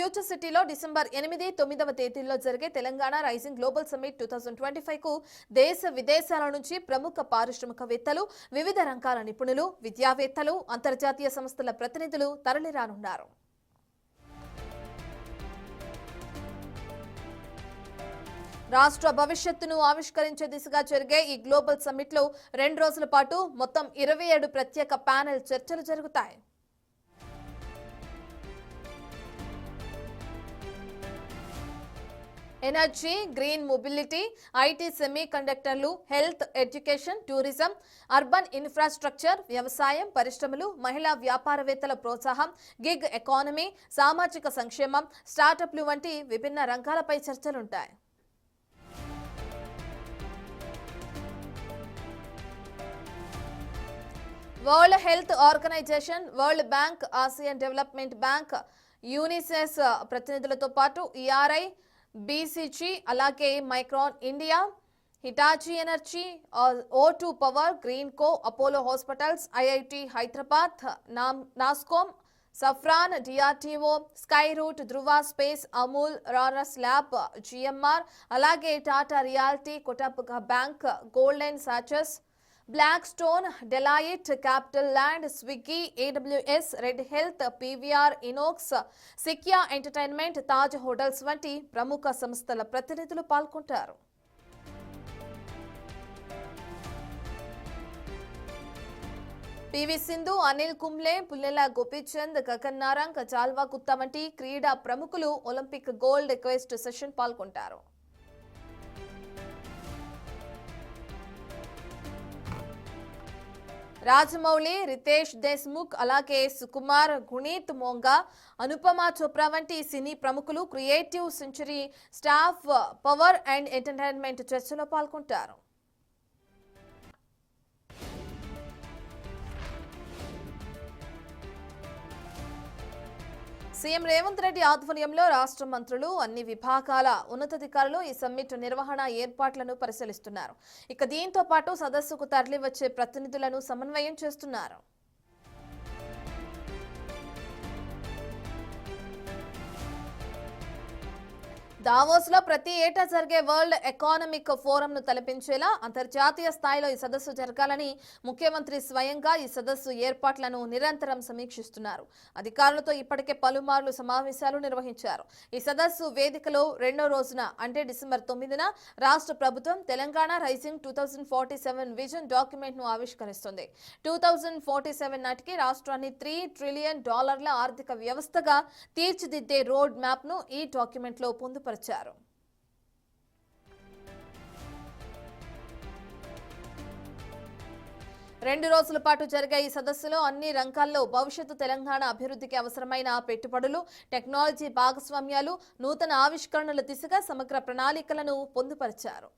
Future సిటీలో December 8, 9వ తేదీల్లో జరిగే తెలంగాణ రైజింగ్ గ్లోబల్ సమ్మిట్ 2025కు దేశ విదేశాల నుంచి ప్రముఖ పారిశ్రామికవేత్తలు, వివిధ రంగాల నిపుణులు, విద్యావేత్తలు, అంతర్జాతీయ సంస్థల ప్రతినిధులు తరలిరానున్నారు. రాష్ట్ర భవిష్యత్తును ఆవిష్కరించే దిశగా జరిగే ఈ గ్లోబల్ సమ్మిట్ లో 2 రోజుల పాటు మొత్తం 27 ప్రత్యేక ప్యానెల్ చర్చలు జరుగుతాయి. Energy, green mobility, IT, semi కండక్టర్లు, health, education, tourism, urban infrastructure, వ్యవసాయం, పరిశ్రమలు, మహిళా వ్యాపారవేత్తల ప్రోత్సాహం, గిగ్ ఎకానమీ, సామాజిక సంక్షేమం, స్టార్టప్లు వంటి విభిన్న రంగాలపై చర్చలుంటాయి. World health organization, world bank, Asian development bank, UNICEF ప్రతినిధులతో పాటు ఈఆర్ఐ, బీసీజీ, అలాగే Micron India, Hitachi energy, O2 power, green co, Apollo hospitals, IIT Hyderabad, NASSCOM, Safran, DRDO, sky root, Dhruva space, Amul, రారస్ ల్యాబ్, జిఎంఆర్, అలాగే Tata realty, Kotak bank, golden Sachs, Blackstone, Deloitte, capital land, Swiggy, AWS, red health, PVR, INOX, Sikya entertainment, Taj hotels వంటి ప్రముఖ సంస్థల ప్రతినిధులు పాల్గొంటారు. PV Sindhu, Anil Kumble, Pullela Gopichand, Gagan Narang, జాల్వా Gutta వంటి క్రీడా ప్రముఖులు ఒలింపిక్ గోల్డ్ క్వెస్ట్ సెషన్ పాల్గొంటారు. రాజమౌళి, రితేష్ దేశ్ముఖ్, అలాగే సుకుమార్, గుణీత్ మోంగా, అనుపమ చోప్రా వంటి సినీ ప్రముఖులు creative century staff power and entertainment చర్చలో పాల్గొంటారు. సీఎం రేవంత్ రెడ్డి ఆధ్వర్యంలో రాష్ట్ర మంత్రులు, అన్ని విభాగాల ఉన్నతాధికారులు ఈ సమ్మిట్ నిర్వహణ ఏర్పాట్లను పరిశీలిస్తున్నారు. ఇక దీంతో పాటు సదస్సుకు తరలివచ్చే ప్రతినిధులను సమన్వయం చేస్తున్నారు. దావోస్ లో ప్రతి ఏటా జరిగే వరల్డ్ ఎకానమిక్ ఫోరం ను తలపించేలా అంతర్జాతీయ స్థాయిలో ఈ సదస్సు జరగాలని ముఖ్యమంత్రి స్వయంగా ఈ సదస్సు ఏర్పాట్లను నిరంతరం సమీక్షిస్తున్నారు. అధికారులతో ఇప్పటికే పలుమార్లు సమావేశాలు నిర్వహించారు. ఈ సదస్సు వేదికలో 2వ రోజున అంటే డిసెంబర్ 9న రాష్ట్ర ప్రభుత్వం తెలంగాణ రైజింగ్ 2047 విజన్ డాక్యుమెంట్ ను ఆవిష్కరిస్తుంది. 2047 నాటికి రాష్ట్రాన్ని $3 ట్రిలియన్ ఆర్థిక వ్యవస్థగా తీర్చిదిద్దే రోడ్ మ్యాప్ ను ఈ డాక్యుమెంట్ లో పొందుపరిచారు. 2 రోజుల పాటు జరిగే ఈ సదస్సులో అన్ని రంగాల్లో భవిష్యత్తు తెలంగాణ అభివృద్ధికి అవసరమైన పెట్టుబడులు, టెక్నాలజీ భాగస్వామ్యాలు, నూతన ఆవిష్కరణల దిశగా సమగ్ర ప్రణాళికలను పొందుపరిచారు.